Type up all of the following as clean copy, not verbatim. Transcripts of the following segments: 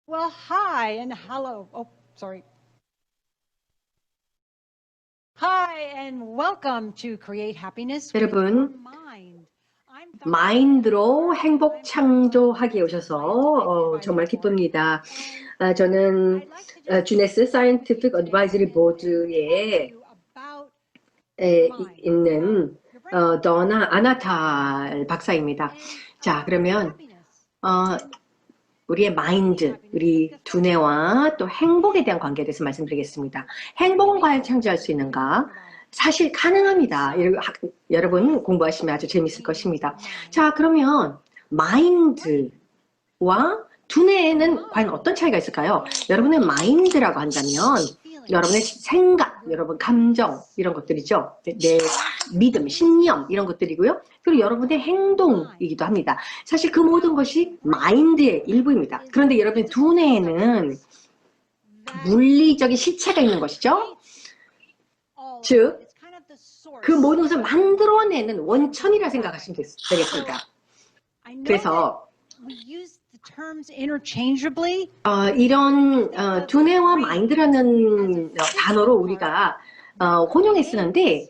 Well, hi and hello. Oh, sorry. Hi and welcome to Create Happiness with Your 여러분, Mind. I'm Dr. 마인드로 Sarah. 행복 I'm 창조하기에 a 오셔서 scientific 정말 advisory board. 기쁩니다. And 저는 I'd like to just 주네스 sit down with you 사이언티픽 어드바이저리 today and talk to 보드에 you about your mind, 있는 your brain, 더나 아나탈 박사입니다. and 자, 그러면 happiness. 우리의 마인드, 우리 두뇌와 또 행복에 대한 관계에 대해서 말씀드리겠습니다. 행복은 과연 창조할 수 있는가? 사실 가능합니다. 여러분 공부하시면 아주 재밌을 것입니다. 자, 그러면 마인드와 두뇌에는 과연 어떤 차이가 있을까요? 여러분의 마인드라고 한다면 여러분의 생각, 여러분 감정 이런 것들이죠. 내 믿음, 신념 이런 것들이고요. 그리고 여러분의 행동이기도 합니다. 사실 그 모든 것이 마인드의 일부입니다. 그런데 여러분의 두뇌에는 물리적인 실체가 있는 것이죠. 즉, 그 모든 것을 만들어내는 원천이라 생각하시면 되겠습니다. 그래서 이런 두뇌와 마인드라는 단어로 우리가 혼용해 쓰는데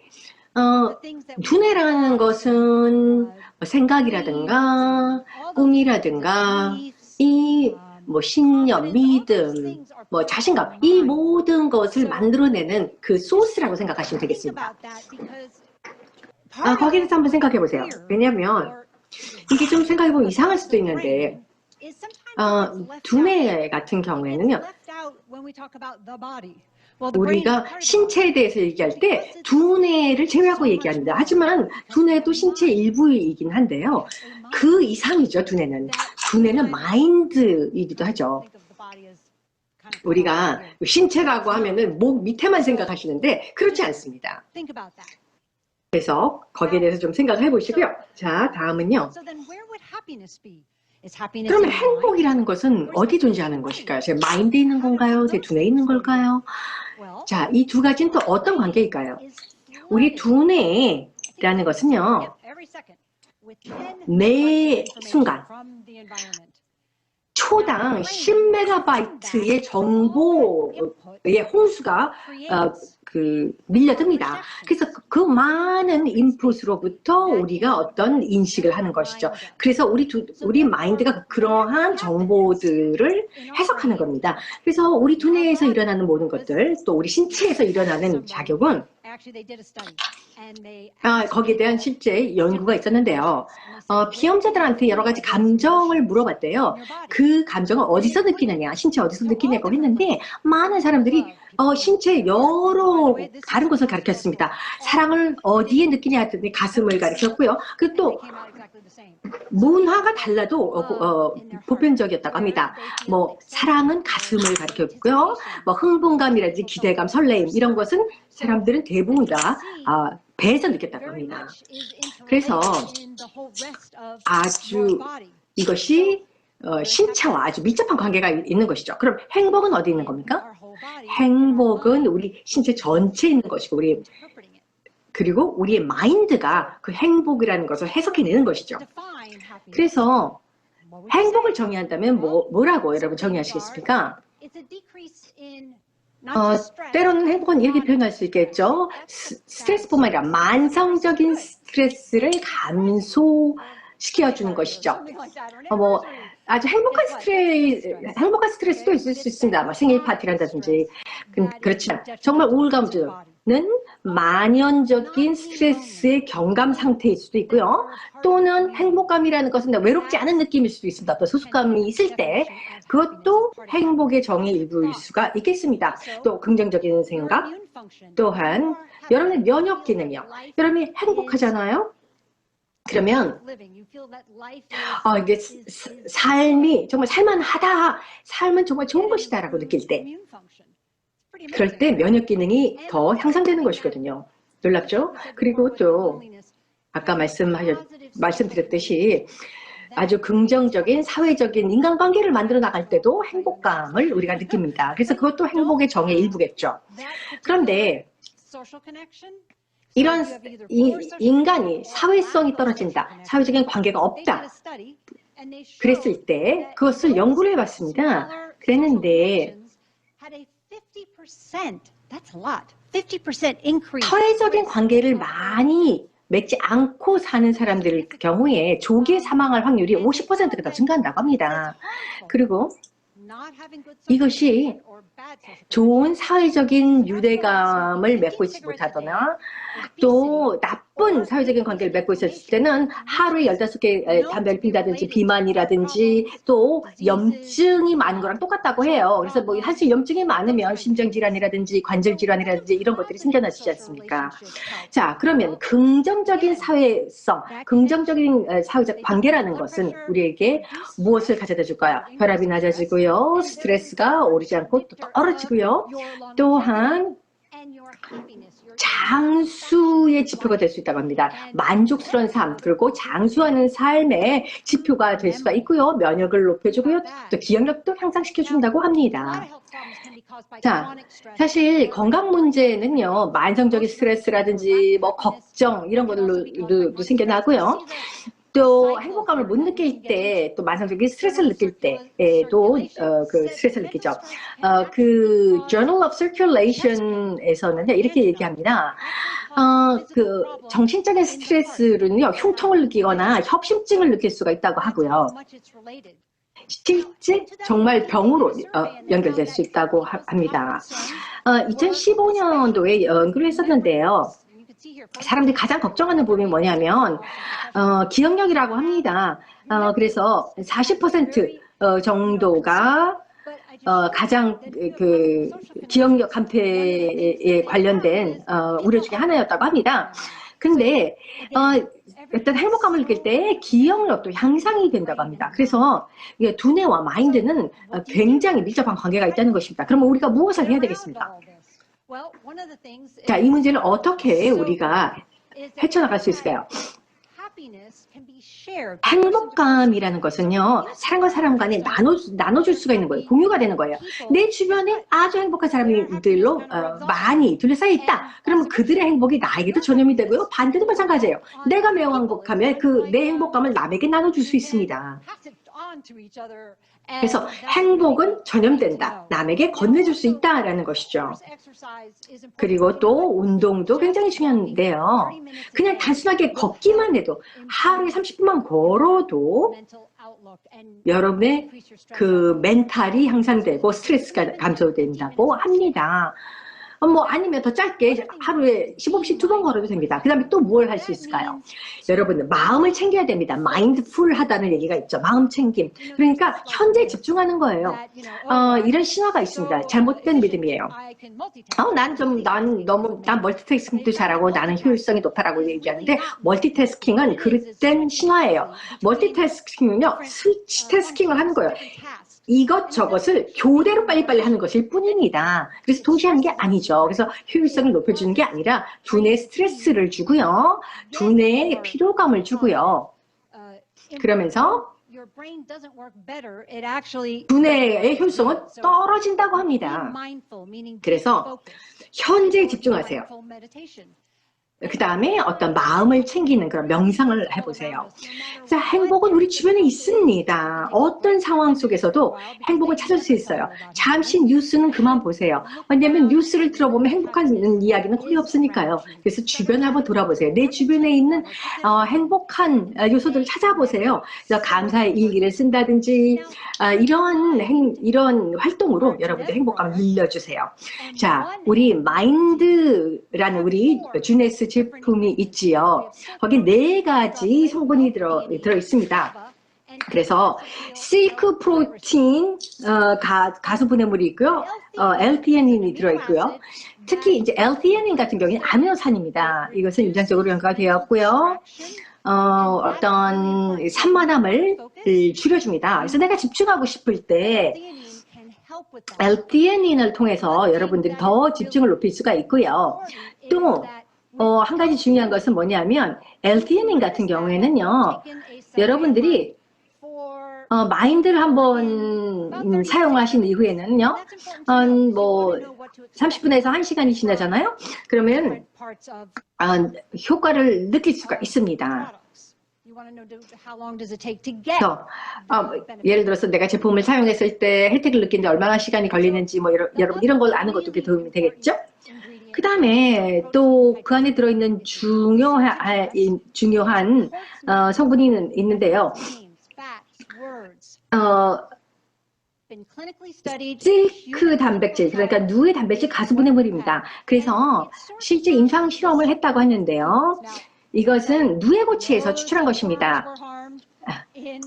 두뇌라는 것은 생각이라든가 꿈이라든가 이 신념, 믿음, 자신감 이 모든 것을 만들어내는 그 소스라고 생각하시면 되겠습니다. 거기에 대해서 한번 생각해 보세요. 왜냐하면 이게 좀 생각해보면 이상할 수도 있는데 두뇌 같은 경우에는요. 우리가 신체에 대해서 얘기할 때 두뇌를 제외하고 얘기합니다. 하지만 두뇌도 신체의 일부이긴 한데요. 그 이상이죠, 두뇌는. 두뇌는 마인드이기도 하죠. 우리가 신체라고 하면은 목 밑에만 생각하시는데 그렇지 않습니다. 그래서 거기에 대해서 좀 생각해 보시고요. 자, 다음은요. 그러면 행복이라는 것은 어디 존재하는 것일까요? 제 마인드에 있는 건가요? 제 두뇌에 있는 걸까요? 자, 이 두 가지는 또 어떤 관계일까요? 우리 두뇌라는 것은요. 매 순간 초당 10MB의 정보의 홍수가 밀려듭니다. 그래서 그 많은 인풋으로부터 우리가 어떤 인식을 하는 것이죠. 그래서 우리 마인드가 그러한 정보들을 해석하는 겁니다. 그래서 우리 두뇌에서 일어나는 모든 것들, 또 우리 신체에서 일어나는 작용은 거기에 대한 실제 연구가 있었는데요. 비험자들한테 여러 가지 감정을 물어봤대요. 그 감정을 어디서 느끼느냐, 신체 어디서 느끼냐고 했는데 많은 사람들이 신체 여러 다른 곳을 가르쳤습니다. 사랑을 어디에 느끼냐 했더니 가슴을 가르쳤고요. 그 또 문화가 달라도 보편적이었다고 합니다. 사랑은 가슴을 가르쳤고요. 흥분감이라든지 기대감, 설레임 이런 것은 사람들은 대부분 다 배에서 느꼈다고 합니다. 그래서 아주 이것이 신체와 아주 밀접한 관계가 있는 것이죠. 그럼 행복은 어디 있는 겁니까? 행복은 우리 신체 전체에 있는 것이고 그리고 우리의 마인드가 그 행복이라는 것을 해석해내는 것이죠. 그래서 행복을 정의한다면 뭐라고 여러분 정의하시겠습니까? 때로는 행복은 이렇게 표현할 수 있겠죠. 스트레스뿐만 아니라 만성적인 스트레스를 감소시켜주는 것이죠. 아주 행복한 스트레스도 있을 수 있습니다. 생일 파티란다든지. 그렇지만 정말 우울감은 만연적인 스트레스의 경감 상태일 수도 있고요. 또는 행복감이라는 것은 외롭지 않은 느낌일 수도 있습니다. 어떤 소속감이 있을 때 그것도 행복의 정의 일부일 수가 있겠습니다. 또 긍정적인 생각, 또한 여러분의 면역 기능이요. 여러분이 행복하잖아요. 그러면 이게 삶이 정말 살만하다, 삶은 정말 좋은 것이다 라고 느낄 때 그럴 때 면역 기능이 더 향상되는 것이거든요. 놀랍죠? 그리고 또 아까 말씀드렸듯이 아주 긍정적인 사회적인 인간관계를 만들어 나갈 때도 행복감을 우리가 느낍니다. 그래서 그것도 행복의 정의 일부겠죠. 그런데 이런 인간이 사회성이 떨어진다, 사회적인 관계가 없다 그랬을 때 그것을 연구를 해봤습니다. 그랬는데 사회적인 관계를 많이 맺지 않고 사는 사람들 경우에 조기에 사망할 확률이 50%가 더 증가한다고 합니다. 그리고 이것이 좋은 사회적인 유대감을 맺고 있지 못하거나 또 나쁜 사회적인 관계를 맺고 있었을 때는 하루에 15개 담배를 핀다든지 비만이라든지 또 염증이 많은 거랑 똑같다고 해요. 그래서 뭐 사실 염증이 많으면 심장질환이라든지 관절질환이라든지 이런 것들이 생겨나지 않습니까? 자, 그러면 긍정적인 사회성, 긍정적인 사회적 관계라는 것은 우리에게 무엇을 가져다 줄까요? 혈압이 낮아지고요. 스트레스가 오르지 않고 또 떨어지고요. 또한 장수의 지표가 될 수 있다고 합니다. 만족스러운 삶, 그리고 장수하는 삶의 지표가 될 수가 있고요. 면역을 높여주고요. 또 기억력도 향상시켜준다고 합니다. 자, 사실 건강 문제는요, 만성적인 스트레스라든지 뭐 걱정 이런 것들도 생겨나고요. 또 행복감을 못 느낄 때, 또 만성적인 스트레스를 느낄 때도 그 스트레스를 느끼죠. 그 Journal of Circulation에서는 이렇게 얘기합니다. 그 정신적인 스트레스는요, 흉통을 느끼거나 협심증을 느낄 수가 있다고 하고요. 실제 정말 병으로 연결될 수 있다고 합니다. 2015년도에 연구를 했었는데요. 사람들이 가장 걱정하는 부분이 뭐냐면 기억력이라고 합니다. 그래서 40% 정도가 가장 그 기억력 감퇴에 관련된 우려 중에 하나였다고 합니다. 근데 일단 행복감을 느낄 때 기억력도 향상이 된다고 합니다. 그래서 두뇌와 마인드는 굉장히 밀접한 관계가 있다는 것입니다. 그러면 우리가 무엇을 해야 되겠습니까? 자, 이 문제를 어떻게 우리가 헤쳐나갈 수 있을까요? 행복감이라는 것은요, 사람과 사람 간에 나눠줄 수가 있는 거예요. 공유가 되는 거예요. 내 주변에 아주 행복한 사람들로 많이 둘러싸여 있다. 그러면 그들의 행복이 나에게도 전염이 되고요. 반대도 마찬가지예요. 내가 매우 행복하면 그 내 행복감을 남에게 나눠줄 수 있습니다. 그래서 행복은 전염된다. 남에게 건네줄 수 있다라는 것이죠. 그리고 또 운동도 굉장히 중요한데요. 그냥 단순하게 걷기만 해도 하루에 30분만 걸어도 여러분의 그 멘탈이 향상되고 스트레스가 감소된다고 합니다. 뭐 아니면 더 짧게 하루에 15분씩 2번 걸어도 됩니다. 그 다음에 또 뭘 할 수 있을까요? 여러분 마음을 챙겨야 됩니다. 마인드풀하다는 얘기가 있죠. 마음 챙김. 그러니까 현재에 집중하는 거예요. 이런 신화가 있습니다. 잘못된 믿음이에요. 난 멀티태스킹도 잘하고 나는 효율성이 높아라고 얘기하는데 멀티태스킹은 그릇된 신화예요. 멀티태스킹은요 스위치 태스킹을 하는 거예요. 이것저것을 교대로 빨리빨리 하는 것일 뿐입니다. 그래서 동시에 하는 게 아니죠. 그래서 효율성을 높여주는 게 아니라 두뇌에 스트레스를 주고요. 두뇌에 피로감을 주고요. 그러면서 두뇌의 효율성은 떨어진다고 합니다. 그래서 현재에 집중하세요. 그 다음에 어떤 마음을 챙기는 그런 명상을 해보세요. 자, 행복은 우리 주변에 있습니다. 어떤 상황 속에서도 행복을 찾을 수 있어요. 잠시 뉴스는 그만 보세요. 왜냐하면 뉴스를 들어보면 행복한 이야기는 거의 없으니까요. 그래서 주변을 한번 돌아보세요. 내 주변에 있는 행복한 요소들을 찾아보세요. 그래서 감사의 일기를 쓴다든지 이런 활동으로 여러분들 행복감을 늘려주세요. 자, 우리 마인드라는 우리 주네스 제품이 있지요. 거기 4가지 성분이 들어 있습니다. 그래서 실크 프로틴 가수분해물이 있고요. L-thean인이 들어 있고요. 특히 이제 L-theanin 같은 경우에는 아미노산입니다. 이것은 유전적으로 연결되어 있고요. 어떤 산만함을 줄여줍니다. 그래서 내가 집중하고 싶을 때 L-theanin을 통해서 여러분들이 더 집중을 높일 수가 있고요. 또 한 가지 중요한 것은 뭐냐면 L-theanin 같은 경우에는요, 여러분들이 마인드를 한번 사용하신 이후에는요, 뭐 30분에서 1시간이 지나잖아요. 그러면 효과를 느낄 수가 있습니다. 그래서 예를 들어서 내가 제품을 사용했을 때 혜택을 느끼는데 얼마나 시간이 걸리는지 뭐 여러분 이런 걸 아는 것도 도움이 되겠죠? 그 다음에 또 그 안에 들어있는 중요한 성분이 있는데요. 실크 단백질, 그러니까 누에 단백질 가수분해물입니다. 그래서 실제 임상 실험을 했다고 하는데요. 이것은 누에고치에서 추출한 것입니다.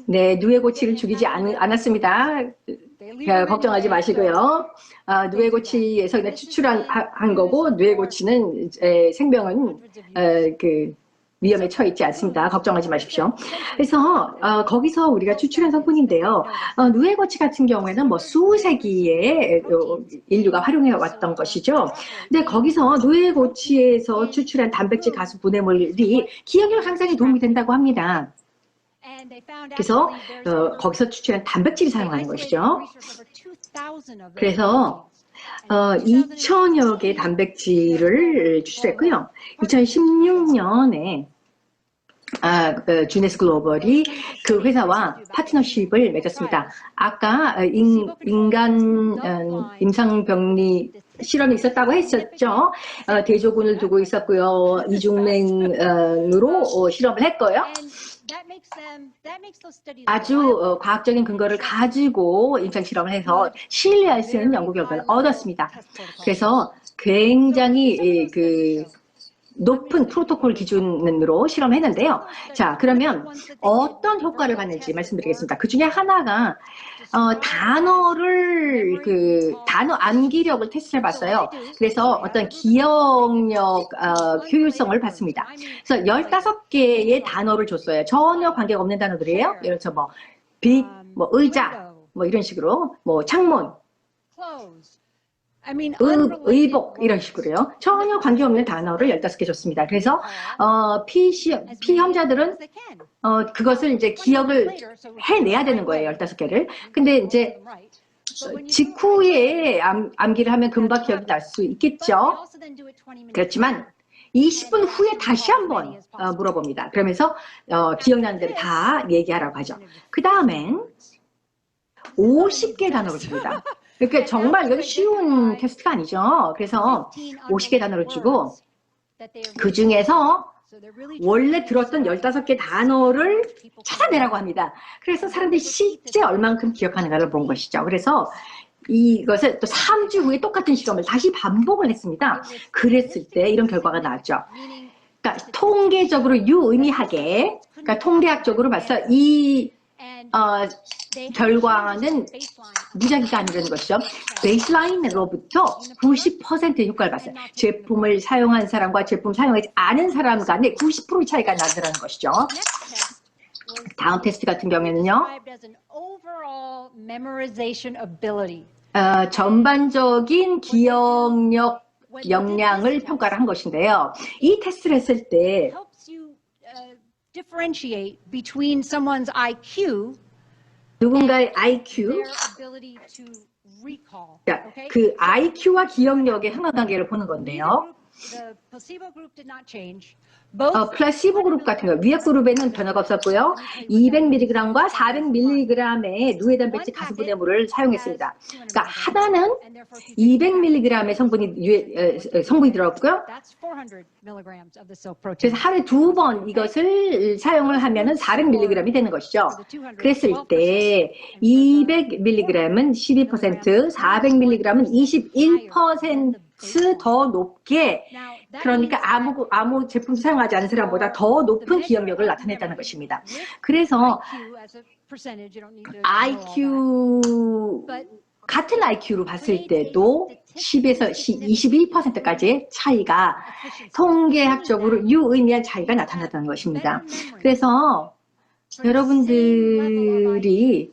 네, 누에고치를 죽이지 않았습니다. 걱정하지 마시고요. 누에고치에서 그냥 추출한 거고, 누에고치는 생명은 위험에 처해 있지 않습니다. 걱정하지 마십시오. 그래서 거기서 우리가 추출한 성분인데요. 누에고치 같은 경우에는 뭐 수세기에 인류가 활용해 왔던 것이죠. 근데 거기서 누에고치에서 추출한 단백질 가수 분해물이 기억력 향상에 도움이 된다고 합니다. 그래서 거기서 추출한 단백질을 사용하는 것이죠. 그래서 2,000여 개의 단백질을 추출했고요. 2016년에 주네스 글로벌이 그 회사와 파트너십을 맺었습니다. 아까 인간 임상병리 실험이 있었다고 했었죠. 대조군을 두고 있었고요. 이중맹으로 실험을 했고요. 아주 과학적인 근거를 가지고 임상 실험을 해서 신뢰할 수 있는 연구 결과를 얻었습니다. 그래서 굉장히 높은 프로토콜 기준으로 실험했는데요. 자, 그러면 어떤 효과를 받는지 말씀드리겠습니다. 그 중에 하나가 단어 암기력을 테스트해 봤어요. 그래서 어떤 기억력 효율성을 봤습니다. 그래서 15개의 단어를 줬어요. 전혀 관계가 없는 단어들이에요. 예를 들어서 뭐 빛, 뭐 의자, 뭐 이런 식으로, 뭐 창문, 의복 이런 식으로요. 전혀 관계없는 단어를 15개 줬습니다. 그래서 피험자들은 그것을 이제 기억을 해내야 되는 거예요. 15개를. 근데 이제 직후에 암기를 하면 금방 기억이 날 수 있겠죠. 그렇지만 20분 후에 다시 한번 물어봅니다. 그러면서 기억나는 대로 다 얘기하라고 하죠. 그 다음엔 50개 단어를 줍니다. 그러니까 정말 이건 쉬운 테스트가 아니죠. 그래서 50개 단어를 주고 그 중에서 원래 들었던 15개 단어를 찾아내라고 합니다. 그래서 사람들이 실제 얼만큼 기억하는가를 본 것이죠. 그래서 이것을 또 3주 후에 똑같은 실험을 다시 반복을 했습니다. 그랬을 때 이런 결과가 나왔죠. 그러니까 통계적으로 유의미하게, 그러니까 통계학적으로 봐서 이 결과는 무작위가 아니라는 것이죠. 베이스라인으로부터 90%의 효과를 봤어요. 제품을 사용한 사람과 제품 사용하지 않은 사람 간에 90%의 차이가 나더라는 것이죠. 다음 테스트 같은 경우에는요. 전반적인 기억력 역량을 평가를 한 것인데요. 이 테스트를 했을 때 누군가의 IQ, 그 IQ와 기억력의 상관관계를 보는 건데요. 플라시보 그룹 같은 거, 위약 그룹에는 변화가 없었고요. 200mg과 400mg의 누에 단백질 가수분해물을 사용했습니다. 그러니까 하나는 200mg의 성분이 들어갔고요. 그래서 하루에 2번 이것을 사용을 하면은 400mg이 되는 것이죠. 그랬을 때 200mg은 12%, 400mg은 21% 더 높게, 그러니까 아무 제품 사용하지 않은 사람보다 더 높은 기억력을 나타냈다는 것입니다. 그래서 같은 IQ로 봤을 때도 10에서 22%까지의 차이가, 통계학적으로 유의미한 차이가 나타났다는 것입니다. 그래서 여러분들이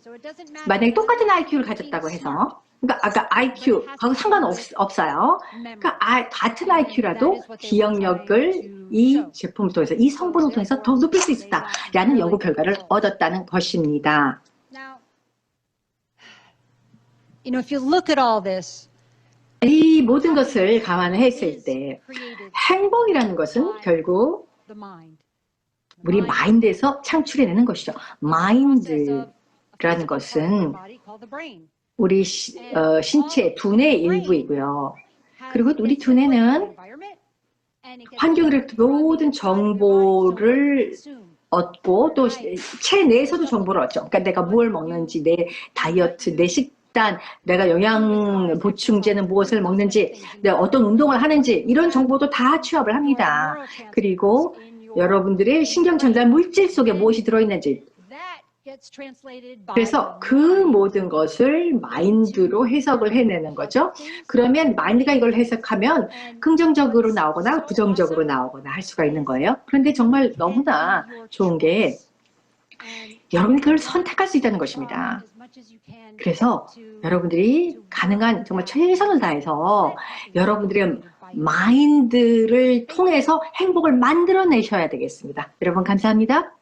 만약에 똑같은 IQ를 가졌다고 해서, 그러니까 아까 IQ하고 상관없어요. 그러니까 같은 IQ라도 기억력을 이 제품을 통해서, 이 성분을 통해서 더 높일 수 있다라는 연구 결과를 얻었다는 것입니다. 이 모든 것을 감안했을 때 행복이라는 것은 결국 우리 마인드에서 창출해내는 것이죠. 마인드라는 것은 우리 신체, 두뇌의 일부이고요. 그리고 우리 두뇌는 환경으로부터 모든 정보를 얻고 또 체내에서도 정보를 얻죠. 그러니까 내가 뭘 먹는지, 내 다이어트, 내 식단, 내가 영양 보충제는 무엇을 먹는지, 내가 어떤 운동을 하는지 이런 정보도 다 취합을 합니다. 그리고 여러분들의 신경 전달 물질 속에 무엇이 들어있는지, 그래서 그 모든 것을 마인드로 해석을 해내는 거죠. 그러면 마인드가 이걸 해석하면 긍정적으로 나오거나 부정적으로 나오거나 할 수가 있는 거예요. 그런데 정말 너무나 좋은 게 여러분이 그걸 선택할 수 있다는 것입니다. 그래서 여러분들이 가능한 정말 최선을 다해서 여러분들의 마인드를 통해서 행복을 만들어내셔야 되겠습니다. 여러분 감사합니다.